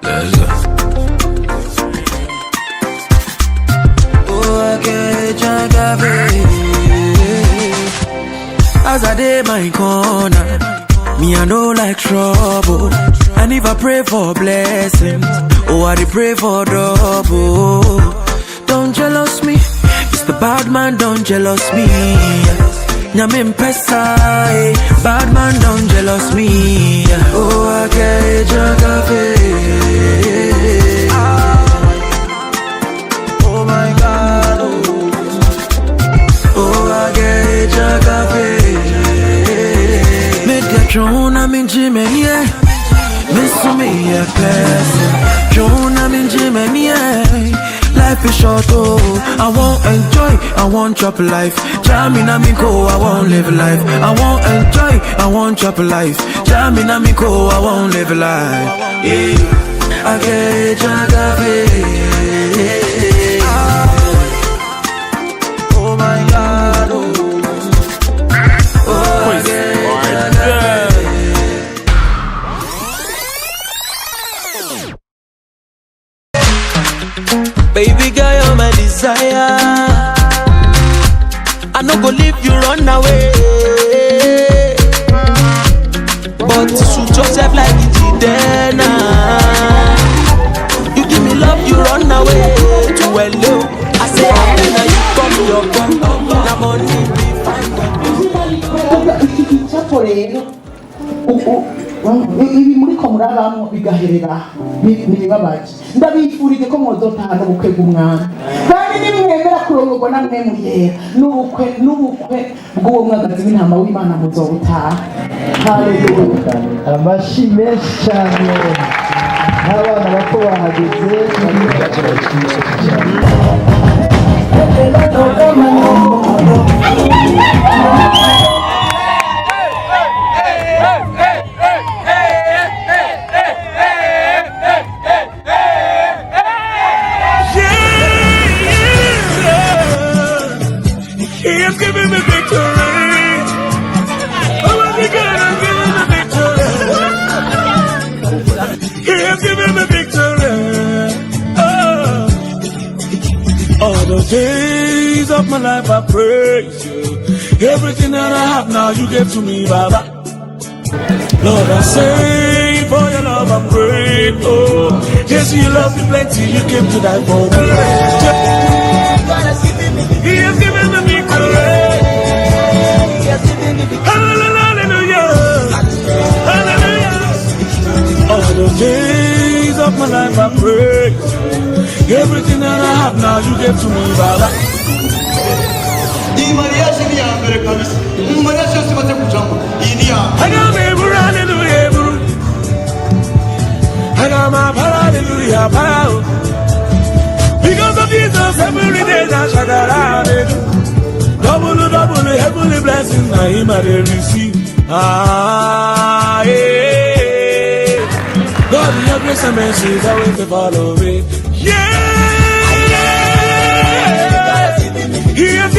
Let's go. Oh, okay, Jagabe. As I did my corner, me I know like trouble. And if I pray for blessings, oh I dey pray for double. Don't jealous me, it's the bad man, don't jealous me. Nyamin pesai, bad man, don't jealous me. Oh okay, Jagabe. Oh my God, oh okay, Jagabe. Jonah min Jimmy, yeah. Miss me a class. Jonah min Jimmy, yeah. Life is short, oh. I won't enjoy, I won't chop life. Jamina me go, I won't live life. I won't enjoy, I won't chop life. Jamina me go, I won't live life. Yeah, I get Jagabe. Oh my God, oh. Oh, I get Jagabe. Baby girl, you're my desire. I no go leave you run away. But you shoot yourself like it's Idena. You give me love, you run away to hello. I say, now you come, your gun. Now money be fine. Ibi muri ko murabamo bigaherera nibabaje ndabifurije ko muzotahana ubukwe bw'umwana kandi nimwemera kurongorwa namwe muyera n'ubukwe bw'uwo mwagazi w'intama w'Imana muzobutaha. Haleluya. Amashi menshi cyane n'abana bato bahageze days of my life I praise you. Everything that I have now you gave to me, Baba. Lord, I say for your love I'm grateful. Yes, you love me plenty, you came to die for me. He has given me victory. Hallelujah, hallelujah. All the days of my life I praise you. Everything that I have now you gave to me, Baba. I got me, hallelujah, I got my hallelujah, power. Because of Jesus, every day I shout out. Double, heavenly blessings, now Him I receive. Ah, yeah. God, your grace and mercy is always to follow me. Yeah, He has